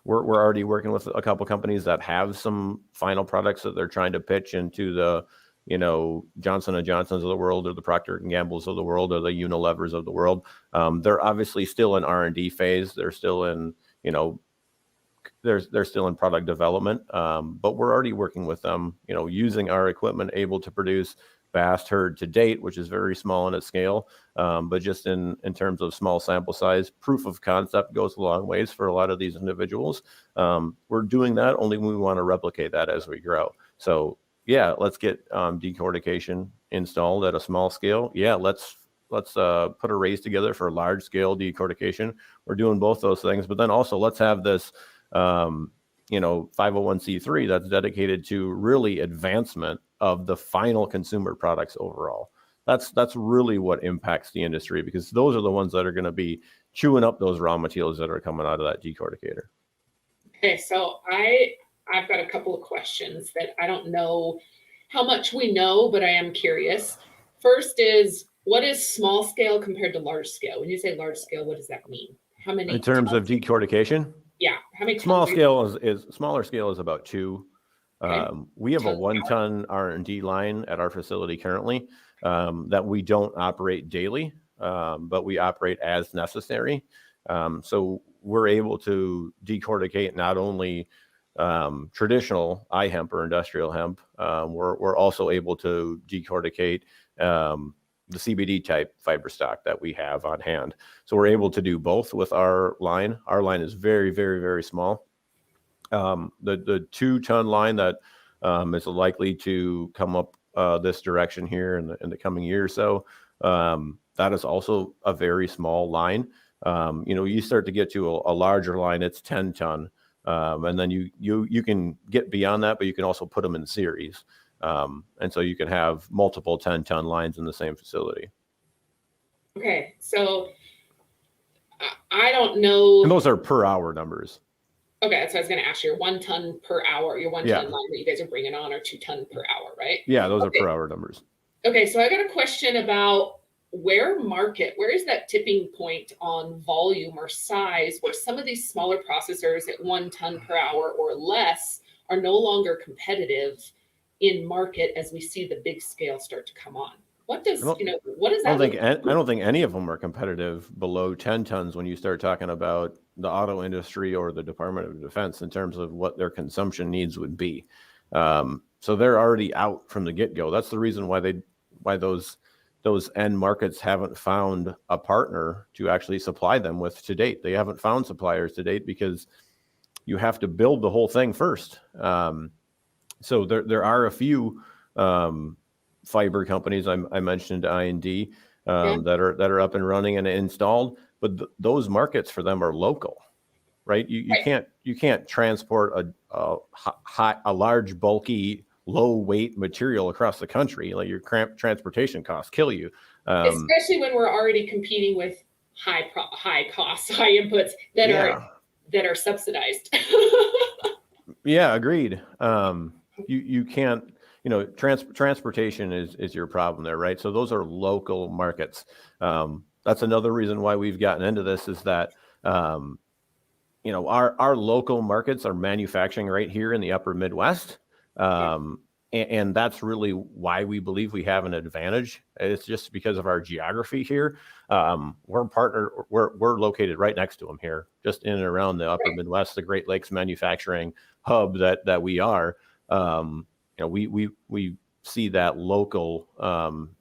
we're already working with a couple companies that have some final products that they're trying to pitch into the Johnson & Johnsons of the world, or the Procter & Gamble's of the world, or the Unilevers of the world. They're obviously still in R&D phase. They're still in they're still in product development, but we're already working with them, using our equipment, able to produce vast herd to date, which is very small in its scale. But just in terms of small sample size, proof of concept goes a long ways for a lot of these individuals. We're doing that only when we want to replicate that as we grow. So yeah, let's get decortication installed at a small scale. Yeah, let's put a raise together for large scale decortication. We're doing both those things, but then also let's have this 501c3 that's dedicated to really advancement of the final consumer products overall. That's really what impacts the industry, because those are the ones that are going to be chewing up those raw materials that are coming out of that decorticator. Okay, so I've got a couple of questions that I don't know how much we know, but I am curious. First is, what is small scale compared to large scale? When you say large scale, what does that mean? How many? In terms of decortication? Yeah. How many? Smaller scale is about 2. Okay. We have a 1-ton R&D line at our facility currently that we don't operate daily, but we operate as necessary. So we're able to decorticate not only traditional iHemp or industrial hemp. We're also able to decorticate the CBD type fiber stock that we have on hand. So we're able to do both with our line. Our line is very, very, very small. The 2-ton line that is likely to come up this direction here in the coming year or so, that is also a very small line. You start to get to a larger line, it's 10-ton. And then you can get beyond that, but you can also put them in series. And so you can have multiple 10-ton lines in the same facility. Okay, so I don't know. And those are per hour numbers. Okay, that's what I was going to ask you. Your 1 ton per hour, your 1 ton line that you guys are bringing on, or 2 ton per hour, right? Yeah, those are per hour numbers. Okay, so I got a question about where is that tipping point on volume or size where some of these smaller processors at 1 ton per hour or less are no longer competitive in market as we see the big scale start to come on? What does that? I don't think any of them are competitive below 10 tons when you start talking about the auto industry or the Department of Defense in terms of what their consumption needs would be. So they're already out from the get-go. That's the reason why those end markets haven't found a partner to actually supply them with to date. They haven't found suppliers to date because you have to build the whole thing first. So there are a few fiber companies I mentioned, I&D, that are up and running and installed, but those markets for them are local, right? You can't transport a large, bulky, low weight material across the country. Like, your transportation costs kill you, especially when we're already competing with high costs, high inputs that are subsidized. Yeah, agreed. You can't. Transportation is your problem there, right? So those are local markets. That's another reason why we've gotten into this, is that, our local markets are manufacturing right here in the upper Midwest. And that's really why we believe we have an advantage. It's just because of our geography here. We're located right next to them here, just in and around the upper Midwest, the Great Lakes manufacturing hub that we are. We see that local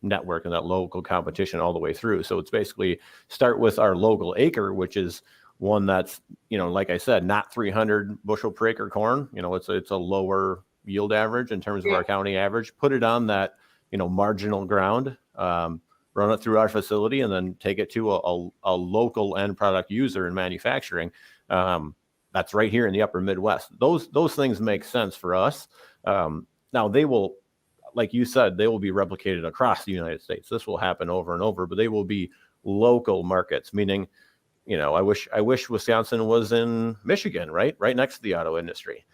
network and that local competition all the way through. So it's basically start with our local acre, which is one that's, like I said, not 300 bushel per acre corn. It's a lower yield average in terms of our county average. Put it on that, marginal ground, run it through our facility, and then take it to a local end product user in manufacturing. That's right here in the upper Midwest. Those things make sense for us. Now they will, like you said, they will be replicated across the United States. This will happen over and over, but they will be local markets, meaning, I wish Wisconsin was in Michigan, right next to the auto industry.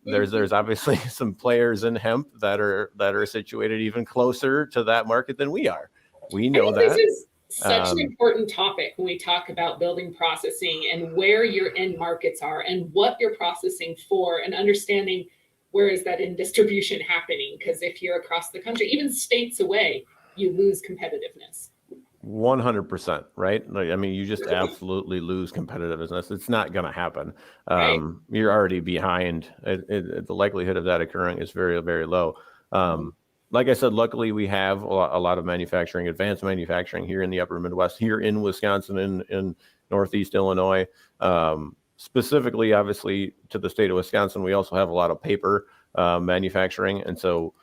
There's obviously some players in hemp that are situated even closer to that market than we are. We know that. This is such an important topic when we talk about building processing and where your end markets are and what you're processing for, and understanding where is that in distribution happening. Because if you're across the country, even states away, you lose competitiveness. 100%, right? I mean, you just absolutely lose competitiveness. It's not going to happen. Right. You're already behind. The likelihood of that occurring is very, very low. Like I said, luckily we have a lot of manufacturing, advanced manufacturing here in the upper Midwest, here in Wisconsin, in Northeast Illinois. Specifically, obviously, to the state of Wisconsin, we also have a lot of paper manufacturing. And so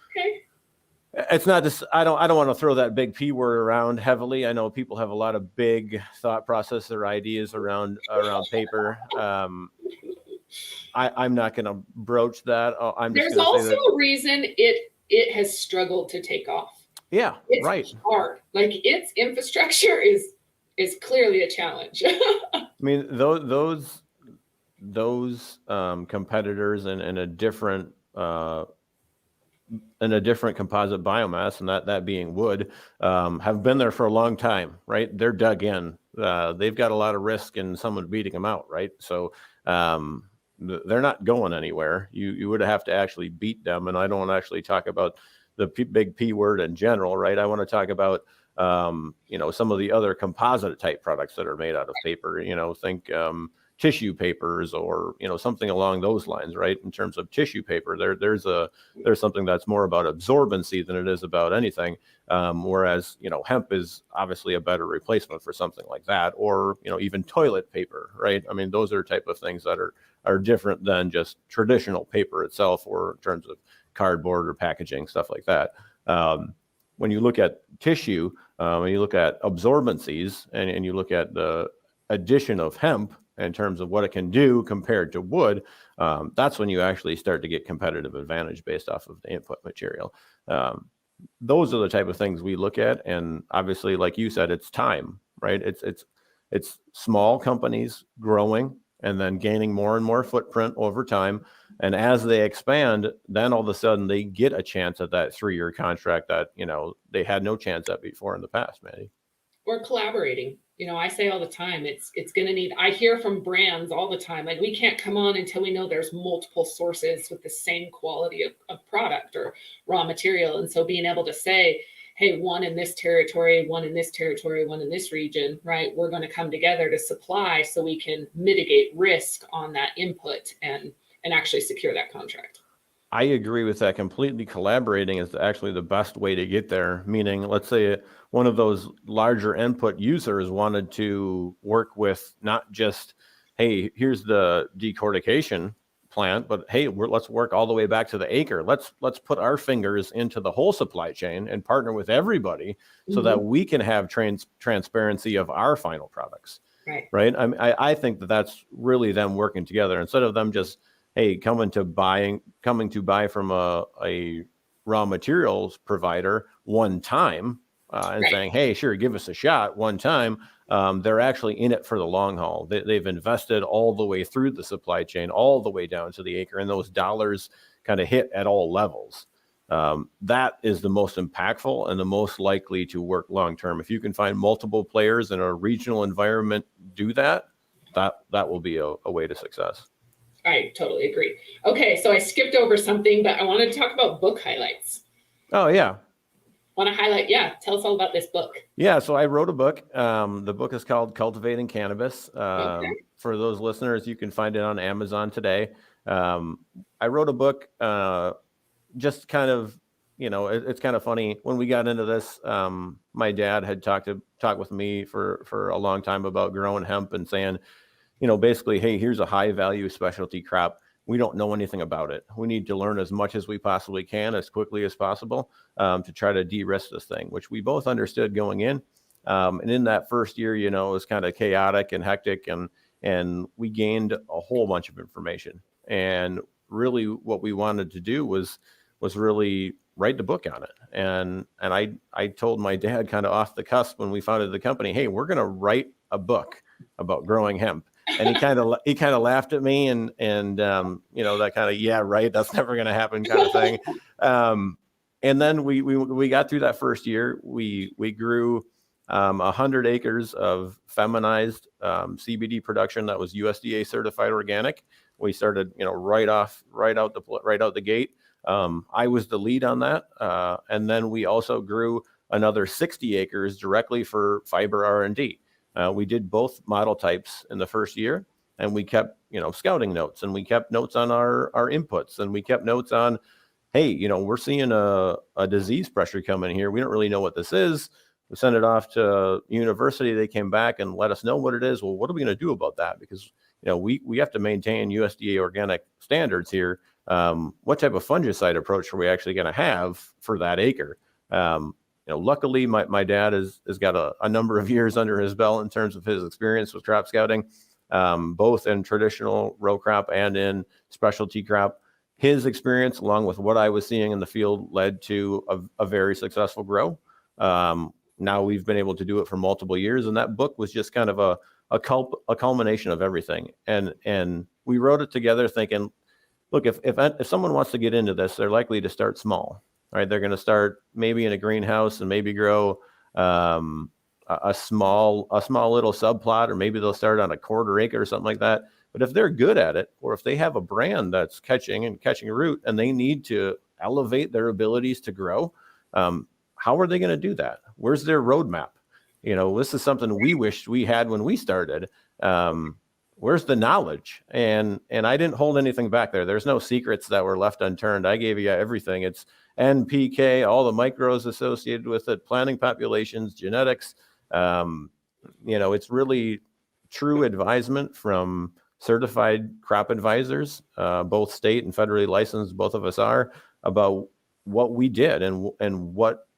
it's not just, I don't want to throw that big P word around heavily. I know people have a lot of big thought process or ideas around paper. I'm not going to broach that. There's also a reason it has struggled to take off. Yeah, it's right. hard. Like, its infrastructure is clearly a challenge. I mean, those competitors in a different composite biomass, and that being wood, have been there for a long time, right? They're dug in. They've got a lot of risk in someone beating them out, right? So they're not going anywhere. You would have to actually beat them. And I don't want to actually talk about the big P word in general, right? I want to talk about some of the other composite type products that are made out of paper. Think tissue papers, or something along those lines, right? In terms of tissue paper, there's something that's more about absorbency than it is about anything. Whereas hemp is obviously a better replacement for something like that, or even toilet paper, right? I mean, those are type of things that are different than just traditional paper itself, or in terms of cardboard or packaging, stuff like that. When you look at tissue, when you look at absorbencies, and you look at the addition of hemp in terms of what it can do compared to wood, that's when you actually start to get competitive advantage based off of the input material. Those are the type of things we look at. And obviously, like you said, it's time, right? It's small companies growing and then gaining more and more footprint over time. And as they expand, then all of a sudden they get a chance at that 3-year contract that, they had no chance at before in the past, Mandi. Or collaborating. I say all the time, it's going to need, I hear from brands all the time, like, we can't come on until we know there's multiple sources with the same quality of product or raw material. And so being able to say, hey, one in this territory, one in this territory, one in this region, right? We're going to come together to supply so we can mitigate risk on that input and actually secure that contract. I agree with that completely. Collaborating is actually the best way to get there. Meaning, let's say one of those larger input users wanted to work with not just, hey, here's the decortication plant, but hey, let's work all the way back to the acre. Let's put our fingers into the whole supply chain and partner with everybody so that we can have transparency of our final products. Right. I think that's really them working together, instead of them just, hey, coming to buy from a raw materials provider one time and saying, hey, sure, give us a shot one time. They're actually in it for the long haul. They've invested all the way through the supply chain, all the way down to the acre, and those dollars kind of hit at all levels. That is the most impactful and the most likely to work long term. If you can find multiple players in a regional environment do that will be a way to success. I totally agree. Okay, so I skipped over something, but I wanted to talk about book highlights. Oh, yeah. Want to highlight? Yeah, tell us all about this book. Yeah, so I wrote a book. The book is called Cultivating Cannabis. Okay. For those listeners, you can find it on Amazon today. I wrote a book just kind of it's kind of funny when we got into this. My dad had talked with me for a long time about growing hemp and saying, basically, hey, here's a high value specialty crop. We don't know anything about it. We need to learn as much as we possibly can as quickly as possible to try to de-risk this thing, which we both understood going in. And in that first year, it was kind of chaotic and hectic, and we gained a whole bunch of information. And really what we wanted to do was really write the book on it. And I told my dad kind of off the cusp when we founded the company, hey, we're going to write a book about growing hemp. And he kind of laughed at me and that kind of, yeah, right, that's never going to happen kind of thing. And then we got through that first year. We grew 100 acres of feminized CBD production that was USDA certified organic. We started, right out the gate. I was the lead on that. And then we also grew another 60 acres directly for fiber R&D. We did both model types in the first year, and we kept, scouting notes, and we kept notes on our inputs, and we kept notes on, hey, we're seeing a disease pressure coming here. We don't really know what this is. We sent it off to university. They came back and let us know what it is. Well, what are we going to do about that? Because, we have to maintain USDA organic standards here. What type of fungicide approach are we actually going to have for that acre? Luckily, my dad has got a number of years under his belt in terms of his experience with crop scouting, both in traditional row crop and in specialty crop. His experience, along with what I was seeing in the field, led to a very successful grow. Now we've been able to do it for multiple years, and that book was just kind of a culmination of everything. And we wrote it together thinking, look, if someone wants to get into this, they're likely to start small. Right, they're going to start maybe in a greenhouse and maybe grow a small little subplot, or maybe they'll start on a quarter acre or something like that. But if they're good at it, or if they have a brand that's catching a root, and they need to elevate their abilities to grow, how are they going to do that? Where's their roadmap? This is something we wished we had when we started. Where's the knowledge? And I didn't hold anything back there. There's no secrets that were left unturned. I gave you everything. It's NPK, all the micros associated with it, planting populations, genetics. It's really true advisement from certified crop advisors, both state and federally licensed. Both of us are, about what we did and what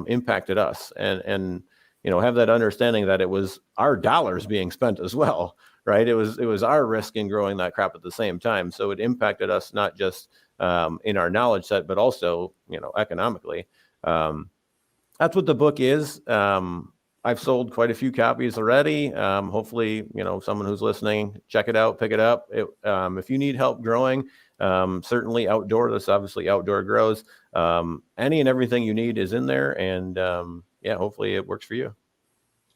impacted us, and have that understanding that it was our dollars being spent as well. Right. It was our risk in growing that crop at the same time. So it impacted us not just in our knowledge set, but also, economically. That's what the book is. I've sold quite a few copies already. Hopefully, someone who's listening, check it out, pick it up. If you need help growing, certainly outdoor, this obviously outdoor grows. Any and everything you need is in there. And hopefully it works for you.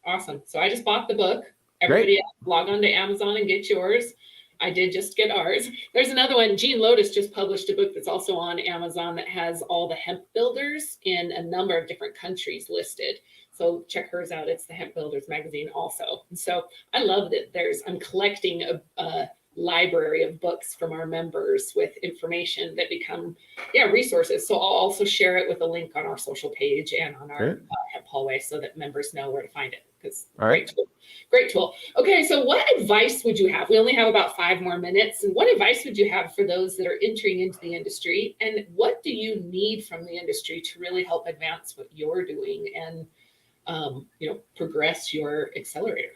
Awesome. So I just bought the book. Everybody else, log on to Amazon and get yours. I did just get ours. There's another one. Gene Lotus just published a book that's also on Amazon that has all the hemp builders in a number of different countries listed. So check hers out. It's the Hemp Builders magazine also. And so I love that I'm collecting a library of books from our members with information that become resources. So I'll also share it with a link on our social page and on our hemp hallway so that members know where to find it. Great tool. Okay, so what advice would you have? We only have about 5 more minutes. And what advice would you have for those that are entering into the industry? And what do you need from the industry to really help advance what you're doing and progress your accelerator?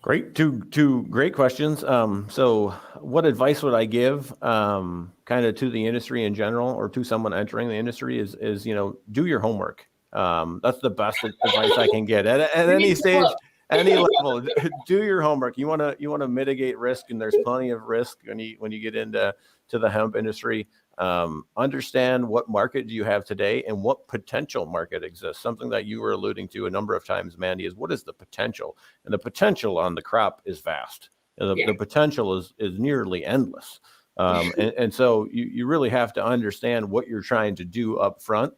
Great. Two great questions. So what advice would I give kind of to the industry in general, or to someone entering the industry is do your homework. That's the best advice I can get at any stage, any level. Do your homework. You want to mitigate risk, and there's plenty of risk when you get into the hemp industry. Understand what market do you have today and what potential market exists. Something that you were alluding to a number of times, Mandi, is what is the potential? And the potential on the crop is vast. The potential is nearly endless. And so you really have to understand what you're trying to do up front.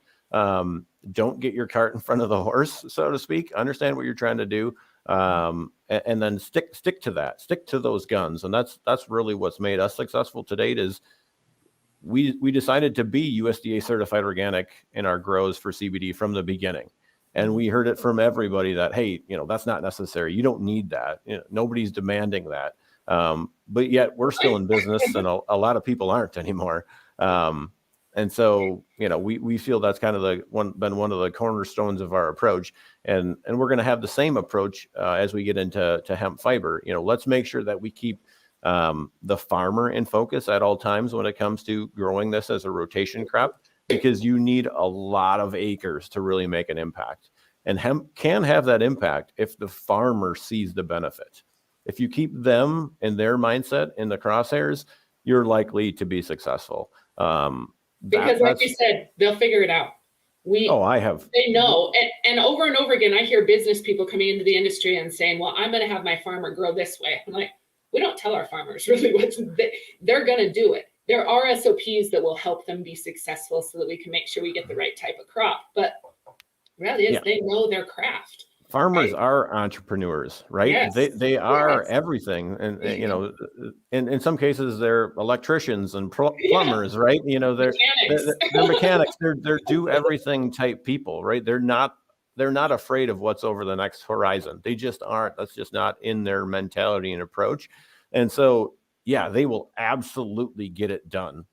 Don't get your cart in front of the horse, so to speak. Understand what you're trying to do, and then stick to that. Stick to those guns, and that's really what's made us successful to date. Is we decided to be USDA certified organic in our grows for CBD from the beginning. And we heard it from everybody that, hey, that's not necessary. You don't need that. Nobody's demanding that. But yet we're still in business, and a lot of people aren't anymore. And so, we feel that's kind of been one of the cornerstones of our approach. And we're going to have the same approach as we get into hemp fiber. Let's make sure that we keep the farmer in focus at all times when it comes to growing this as a rotation crop, because you need a lot of acres to really make an impact. And hemp can have that impact if the farmer sees the benefit. If you keep them in their mindset in the crosshairs, you're likely to be successful. Because like you said, they'll figure it out. They know. And over again, I hear business people coming into the industry and saying, well, I'm going to have my farmer grow this way. I'm like, we don't tell our farmers really they're going to do it. There are SOPs that will help them be successful so that we can make sure we get the right type of crop. But reality is they know their craft. Farmers are entrepreneurs, right? Yes. They are everything. And, in some cases they're electricians and plumbers, right? They're mechanics. They're do everything type people, right? They're not afraid of what's over the next horizon. They just aren't. That's just not in their mentality and approach. And so, they will absolutely get it done.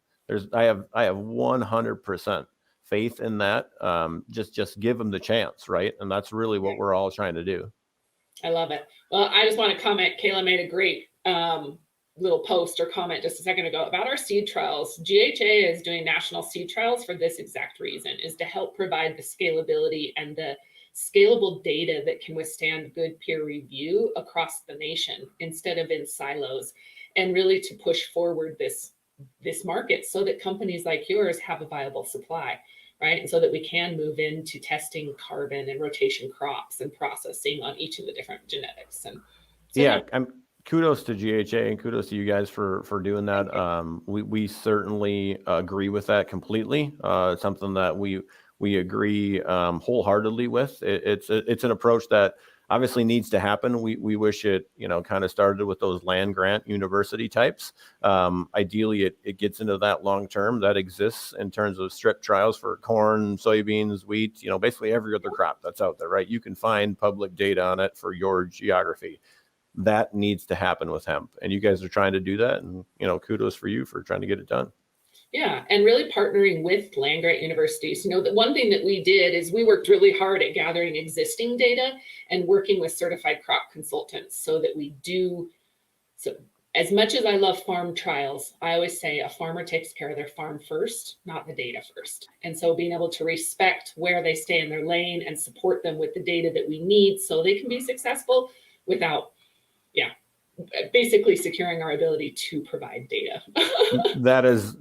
I have 100% faith in that. Just give them the chance, right? And that's really what we're all trying to do. I love it. Well, I just want to comment. Kayla made a great little post or comment just a second ago about our seed trials. GHA is doing national seed trials for this exact reason, is to help provide the scalability and the scalable data that can withstand good peer review across the nation instead of in silos, and really to push forward this market so that companies like yours have a viable supply, right? And so that we can move into testing carbon and rotation crops and processing on each of the different genetics. And so kudos to GHA and kudos to you guys for doing that. We certainly agree with that completely. It's something that we agree wholeheartedly with. It's an approach that obviously needs to happen. We wish it, kind of started with those land grant university types. Ideally, it gets into that long term that exists in terms of strip trials for corn, soybeans, wheat, basically every other crop that's out there, right? You can find public data on it for your geography. That needs to happen with hemp. And you guys are trying to do that. And, kudos for you for trying to get it done. Yeah, and really partnering with land grant universities. The one thing that we did is we worked really hard at gathering existing data and working with certified crop consultants so that we do. So as much as I love farm trials, I always say a farmer takes care of their farm first, not the data first. And so being able to respect where they stay in their lane and support them with the data that we need so they can be successful without, basically securing our ability to provide data. That is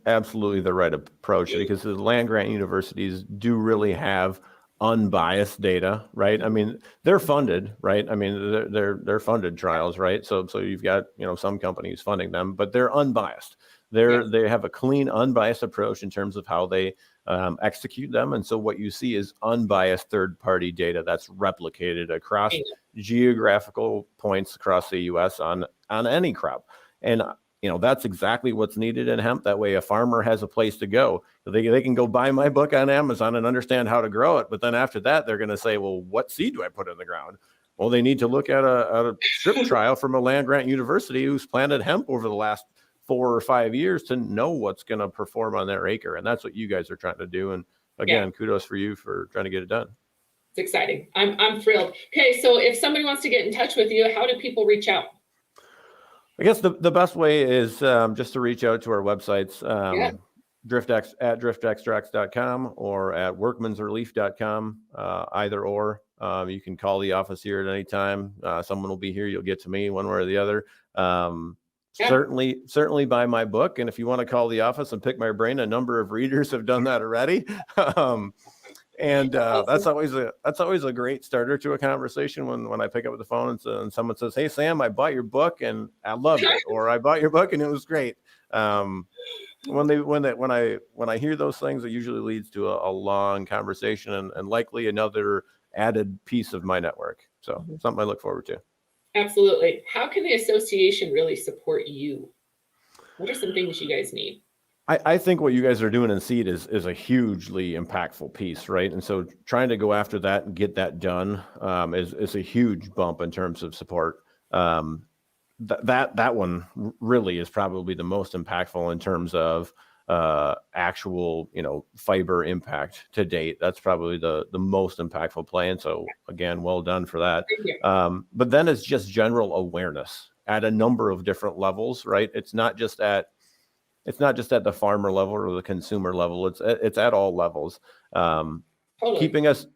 absolutely the right approach, because the land grant universities do really have unbiased data, right? I mean, they're funded, right? I mean, they're funded trials, right? So you've got, some companies funding them, but they're unbiased. They have a clean, unbiased approach in terms of how they execute them. And so what you see is unbiased third-party data that's replicated across geographical points across the U.S. on any crop. And, that's exactly what's needed in hemp. That way a farmer has a place to go. They can go buy my book on Amazon and understand how to grow it. But then after that, they're going to say, well, what seed do I put in the ground? Well, they need to look at a strip trial from a land grant university who's planted hemp over the last 4 or 5 years to know what's going to perform on their acre. And that's what you guys are trying to do. And again, kudos for you for trying to get it done. It's exciting. I'm thrilled. Okay. So if somebody wants to get in touch with you, how do people reach out? I guess the best way is just to reach out to our websites, at driftextracts.com or at workmansrelief.com, either or. You can call the office here at any time. Someone will be here. You'll get to me one way or the other. Certainly buy my book. And if you want to call the office and pick my brain, a number of readers have done that already. That's always a great starter to a conversation when I pick up the phone and someone says, "Hey Sam, I bought your book and I loved it," or "I bought your book and it was great." When I hear those things, it usually leads to a long conversation and likely another added piece of my network. So something I look forward to. Absolutely. How can the association really support you? What are some things you guys need? I think what you guys are doing in seed is a hugely impactful piece, right? And so trying to go after that and get that done is a huge bump in terms of support. That one really is probably the most impactful in terms of actual, fiber impact to date. That's probably the most impactful play. And so again, well done for that. But then it's just general awareness at a number of different levels, right? It's not just at the farmer level or the consumer level. It's at all levels. Totally.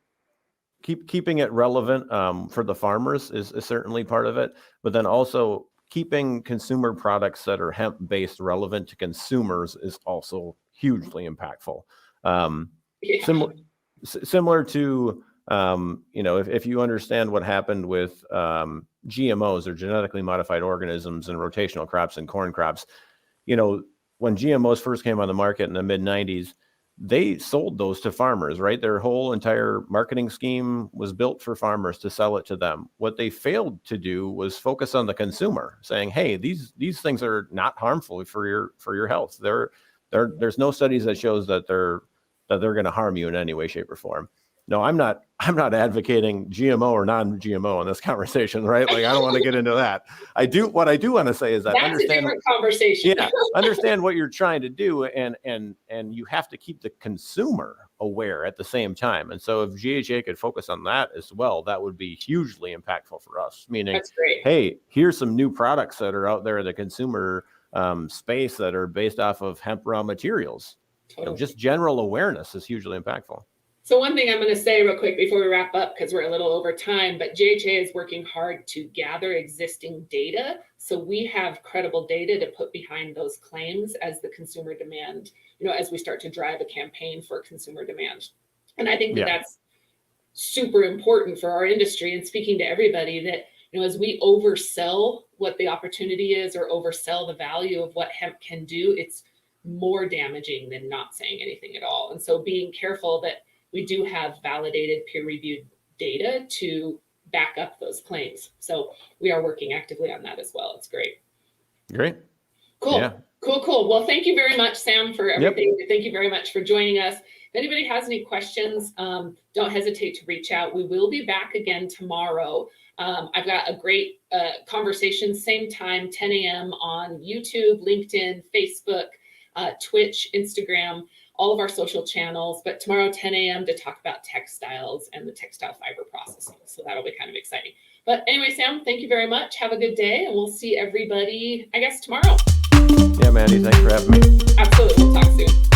Keeping it relevant for the farmers is certainly part of it, but then also keeping consumer products that are hemp based relevant to consumers is also hugely impactful. Similar to if you understand what happened with GMOs or genetically modified organisms and rotational crops and corn crops, when GMOs first came on the market in the mid 90s, they sold those to farmers, right? Their whole entire marketing scheme was built for farmers to sell it to them. What they failed to do was focus on the consumer, saying, "Hey, these things are not harmful for your health. There's no studies that shows that they're going to harm you in any way, shape, or form." No, I'm not advocating GMO or non-GMO in this conversation, right? Like, I don't want to get into that. What I do want to say is that that's a different conversation. Yeah, understand what you're trying to do, and you have to keep the consumer aware at the same time. And so if GHA could focus on that as well, that would be hugely impactful for us. Meaning, that's great. Hey, here's some new products that are out there in the consumer space that are based off of hemp raw materials. Totally. Just general awareness is hugely impactful. So one thing I'm going to say real quick before we wrap up, because we're a little over time, but JHA is working hard to gather existing data. So we have credible data to put behind those claims as the consumer demand, as we start to drive a campaign for consumer demand. And I think that's super important for our industry, and speaking to everybody that, as we oversell what the opportunity is or oversell the value of what hemp can do, it's more damaging than not saying anything at all. And so being careful that we do have validated peer-reviewed data to back up those claims. So we are working actively on that as well. It's great. Great. Cool. Yeah. Cool. Well, thank you very much, Sam, for everything. Yep. Thank you very much for joining us. If anybody has any questions, don't hesitate to reach out. We will be back again tomorrow. I've got a great conversation, same time, 10 a.m. on YouTube, LinkedIn, Facebook, Twitch, Instagram, all of our social channels, but tomorrow 10 a.m. to talk about textiles and the textile fiber processing. So that'll be kind of exciting. But anyway, Sam, thank you very much. Have a good day, and we'll see everybody, I guess, tomorrow. Yeah, Mandi, thanks for having me. Absolutely. We'll talk soon.